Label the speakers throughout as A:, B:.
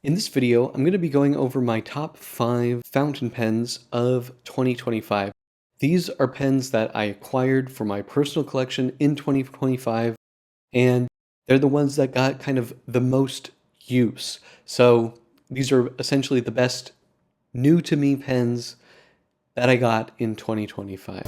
A: In this video, I'm going to be going over my top 5 fountain pens of 2025. These are pens that I acquired for my personal collection in 2025, and they're the ones that got kind of the most use. So these are essentially the best new to me pens that I got in 2025.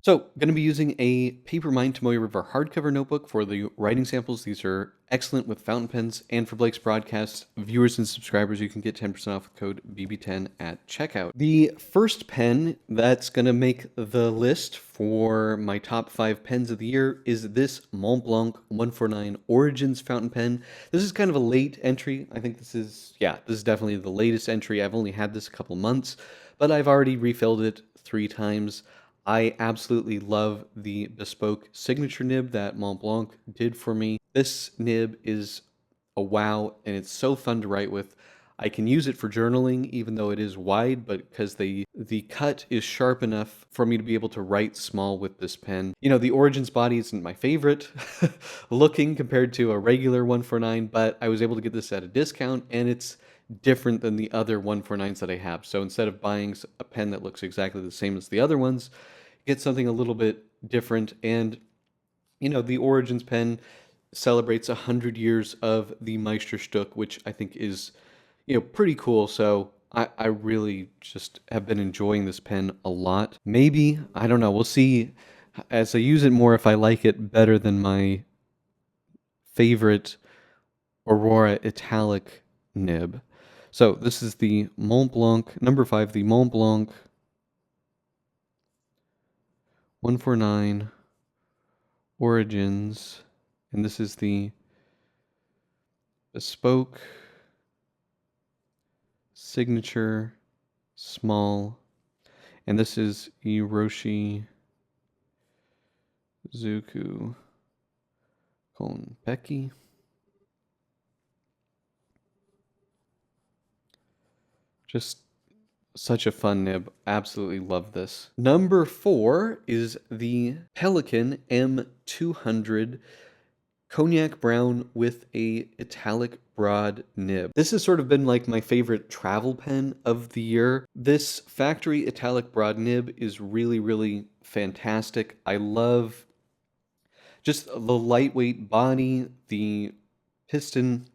A: So, going to be using a Papermine Tomoe River hardcover notebook for the writing samples. These are excellent with fountain pens, and for Blake's broadcast viewers and subscribers, you can get 10% off with code BB10 at checkout. The first pen that's going to make the list for my top 5 pens of the year is this Montblanc 149 Origins fountain pen. This is kind of a late entry. I think this is definitely the latest entry. I've only had this a couple months, but I've already refilled it 3 times. I absolutely love the bespoke signature nib that Montblanc did for me. This nib is a wow, and it's so fun to write with. I can use it for journaling, even though it is wide, but because the cut is sharp enough for me to be able to write small with this pen. You know, the Origins body isn't my favorite looking compared to a regular 149, but I was able to get this at a discount, and it's different than the other 149s that I have. So instead of buying a pen that looks exactly the same as the other ones, get something a little bit different. And you know, the Origins pen celebrates 100 years of the Meisterstück, which I think is, pretty cool. So I really just have been enjoying this pen a lot. Maybe, I don't know, we'll see as I use it more if I like it better than my favorite Aurora Italic nib. So this is the Montblanc, number 5, the Montblanc 149 Origins, and this is the bespoke signature small, and this is Hiroshi Zuku Konpeki. Just such a fun nib. Absolutely love this. Number 4 is the Pelikan M200 Cognac Brown with a italic broad nib. This has sort of been like my favorite travel pen of the year. This factory italic broad nib is really, really fantastic. I love just the lightweight body, the piston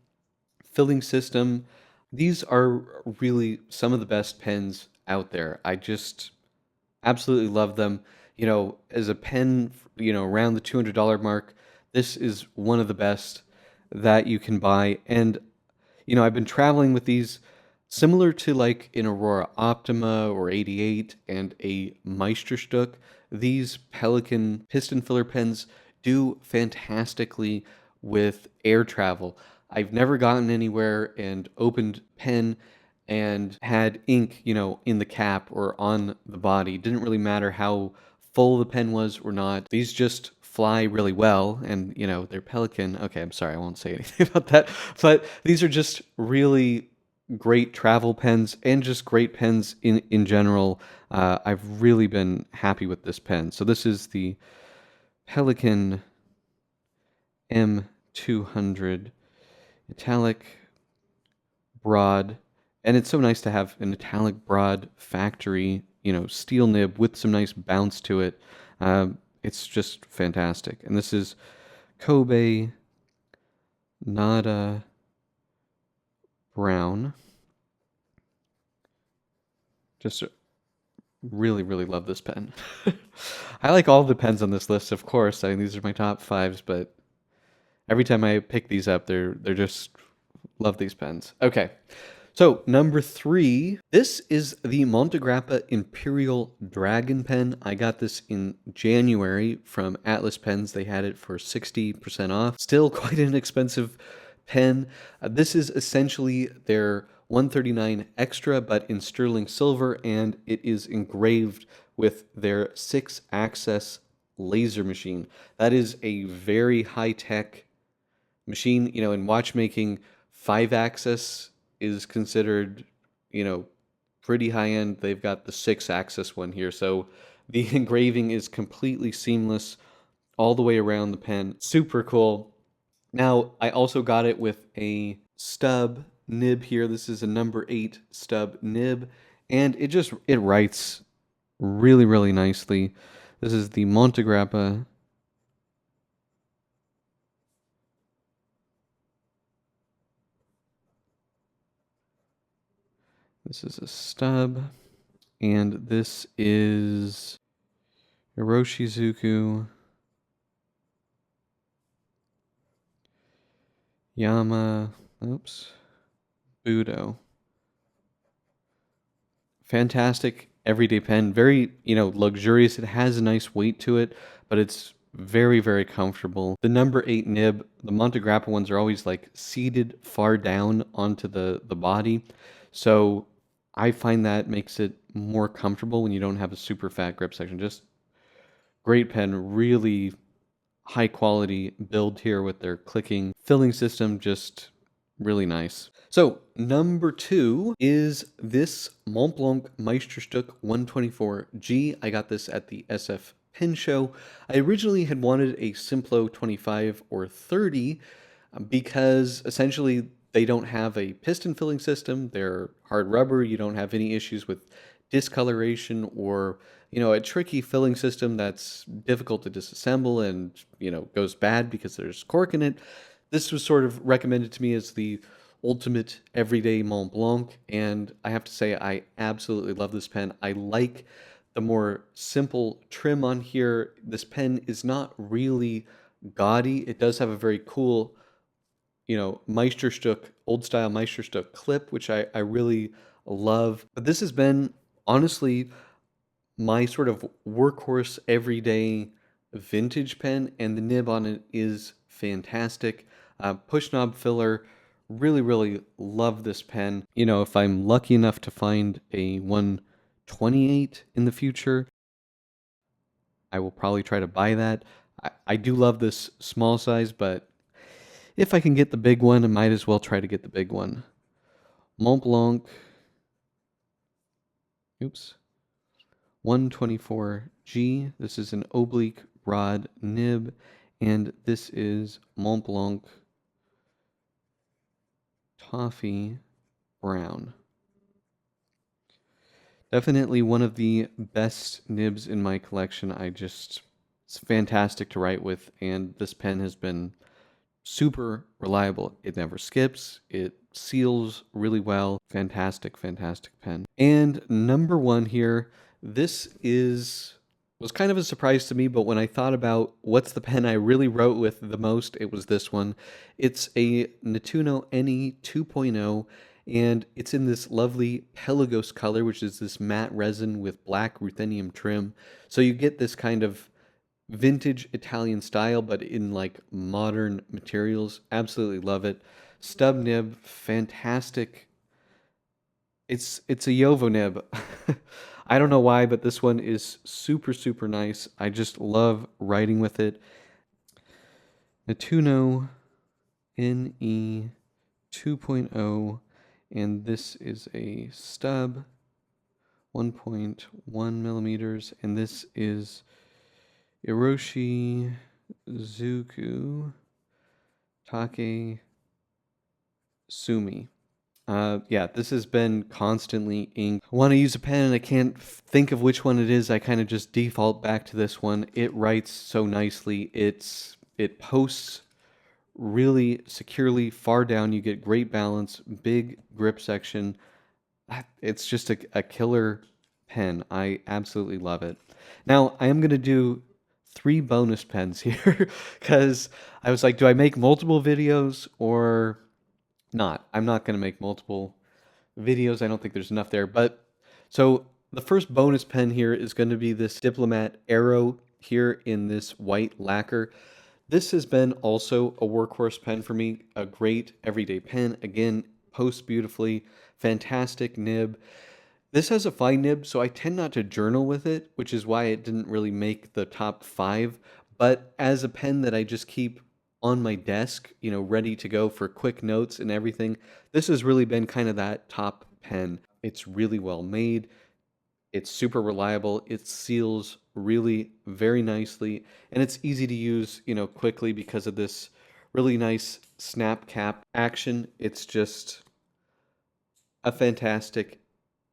A: filling system. These are really some of the best pens out there. I just absolutely love them. You know, as a pen, around the $200 mark, this is one of the best that you can buy. And, I've been traveling with these similar to like an Aurora Optima or 88 and a Meisterstück. These Pelikan piston filler pens do fantastically with air travel. I've never gotten anywhere and opened pen and had ink, in the cap or on the body. Didn't really matter how full the pen was or not. These just fly really well, and they're Pelikan. Okay, I'm sorry, I won't say anything about that. But these are just really great travel pens and just great pens in general. I've really been happy with this pen. So this is the Pelikan M200 italic broad, and it's so nice to have an italic broad factory, steel nib with some nice bounce to it. It's just fantastic. And this is Kobe Nada Brown. Just really, really love this pen. I like all the pens on this list, of course. I mean, these are my top 5s, but every time I pick these up, they're just love these pens. Okay. So, number 3, this is the Montegrappa Imperial Dragon pen. I got this in January from Atlas Pens. They had it for 60% off. Still quite an expensive pen. This is essentially their 139 Extra, but in sterling silver, and it is engraved with their 6-axis laser machine. That is a very high-tech machine. In watchmaking, 5-axis is considered, pretty high-end. They've got the 6-axis one here, so the engraving is completely seamless all the way around the pen. Super cool. Now, I also got it with a stub nib here. This is a number 8 stub nib, and it writes really, really nicely. This is the Montegrappa. This is a stub, and this is Iroshizuku Budo. Fantastic everyday pen. Very, luxurious. It has a nice weight to it, but it's very, very comfortable. The number 8 nib, the Montegrappa ones are always like seated far down onto the body. So I find that makes it more comfortable when you don't have a super fat grip section. Just great pen, really high quality build here with their clicking filling system, just really nice. So number 2 is this Montblanc Meisterstück 124G. I got this at the SF Pen Show. I originally had wanted a Simplo 25 or 30 because essentially they don't have a piston filling system. They're hard rubber. You don't have any issues with discoloration or a tricky filling system that's difficult to disassemble and goes bad because there's cork in it. This was sort of recommended to me as the ultimate everyday Montblanc, and I have to say I absolutely love this pen. I like the more simple trim on here. This pen is not really gaudy. It does have a very cool Meisterstück, old style Meisterstück clip, which I really love. But this has been honestly my sort of workhorse everyday vintage pen, and the nib on it is fantastic. Push knob filler, really, really love this pen. If I'm lucky enough to find a 128 in the future, I will probably try to buy that. I do love this small size, but if I can get the big one, I might as well try to get the big one. Montblanc, 124G. This is an oblique rod nib, and this is Montblanc Toffee Brown. Definitely one of the best nibs in my collection. It's fantastic to write with, and this pen has been super reliable. It never skips. It seals really well. Fantastic, fantastic pen. And number 1 here, this was kind of a surprise to me, but when I thought about what's the pen I really wrote with the most, it was this one. It's a Nettuno NE 2.0, and it's in this lovely Pelagos color, which is this matte resin with black ruthenium trim. So you get this kind of vintage Italian style, but in like modern materials. Absolutely love it. Stub nib, fantastic. It's a Yovo nib. I don't know why, but this one is super, super nice. I just love writing with it. Nettuno NE 2.0, and this is a stub, 1.1 millimeters, and this is Iroshizuku Take Sumi. Yeah, this has been constantly inked. I want to use a pen and I can't think of which one it is. I kind of just default back to this one. It writes so nicely. It posts really securely far down. You get great balance, big grip section. It's just a killer pen. I absolutely love it. Now, I am going to do 3 bonus pens here because I was like, do I make multiple videos or not? I'm not going to make multiple videos. I don't think there's enough there. But so the first bonus pen here is going to be this Diplomat Arrow here in this white lacquer. This has been also a workhorse pen for me, a great everyday pen. Again, posts beautifully, fantastic nib. This has a fine nib, so I tend not to journal with it, which is why it didn't really make the top 5. But as a pen that I just keep on my desk, ready to go for quick notes and everything, this has really been kind of that top pen. It's really well made. It's super reliable. It seals really very nicely, and it's easy to use, quickly because of this really nice snap cap action. It's just a fantastic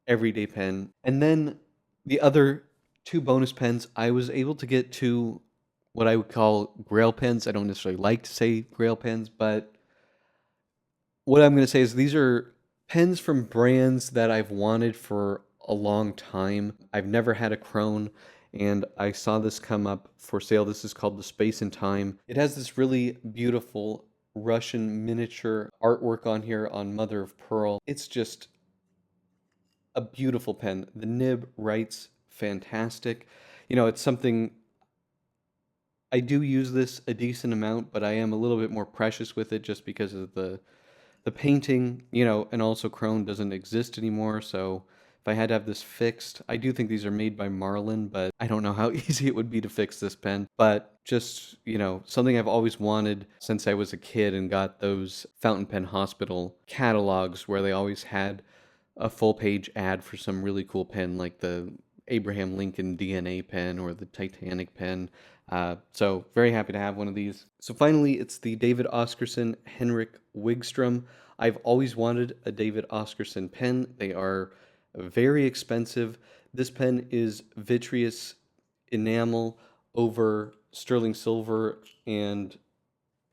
A: everyday pen. And then the other two bonus pens, I was able to get two what I would call grail pens. I don't necessarily like to say grail pens, but what I'm going to say is these are pens from brands that I've wanted for a long time. I've never had a Krone, and I saw this come up for sale. This is called the Space and Time. It has this really beautiful Russian miniature artwork on here on mother of pearl. It's just a beautiful pen. The nib writes fantastic. You know, it's something I do use this a decent amount, but I am a little bit more precious with it just because of the painting, you know, and also Krone doesn't exist anymore. So if I had to have this fixed, I do think these are made by Marlin, but I don't know how easy it would be to fix this pen. But just, you know, something I've always wanted since I was a kid and got those Fountain Pen Hospital catalogs where they always had a full page ad for some really cool pen like the Abraham Lincoln DNA pen or the Titanic pen. So very happy to have one of these. So finally, it's the David Oscarson Henrik Wigstrom. I've always wanted a David Oscarson pen. They are very expensive. This pen is vitreous enamel over sterling silver, and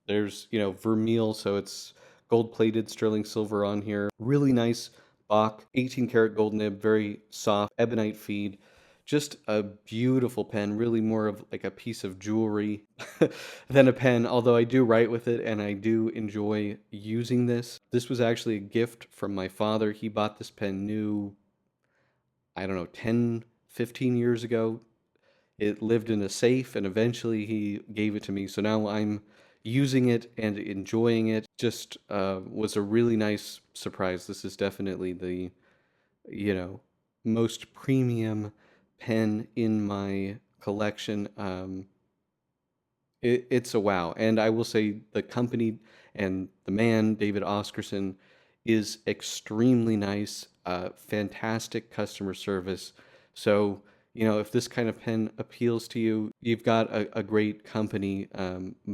A: there's, you know, vermeil, so it's gold-plated sterling silver on here. Really nice Bach, 18 karat gold nib, very soft, ebonite feed. Just a beautiful pen, really more of like a piece of jewelry than a pen, although I do write with it and I do enjoy using this. This was actually a gift from my father. He bought this pen new, I don't know, 10, 15 years ago. It lived in a safe and eventually he gave it to me. So now I'm using it and enjoying it. Just was a really nice surprise. This is definitely the, you know, most premium pen in my collection. It's a wow. And I will say the company and the man, David Oscarson, is extremely nice, fantastic customer service. So, you know, if this kind of pen appeals to you, you've got a great company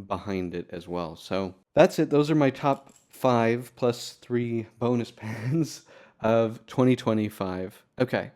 A: behind it as well. So that's it. Those are my top 5 plus 3 bonus pens of 2025. Okay.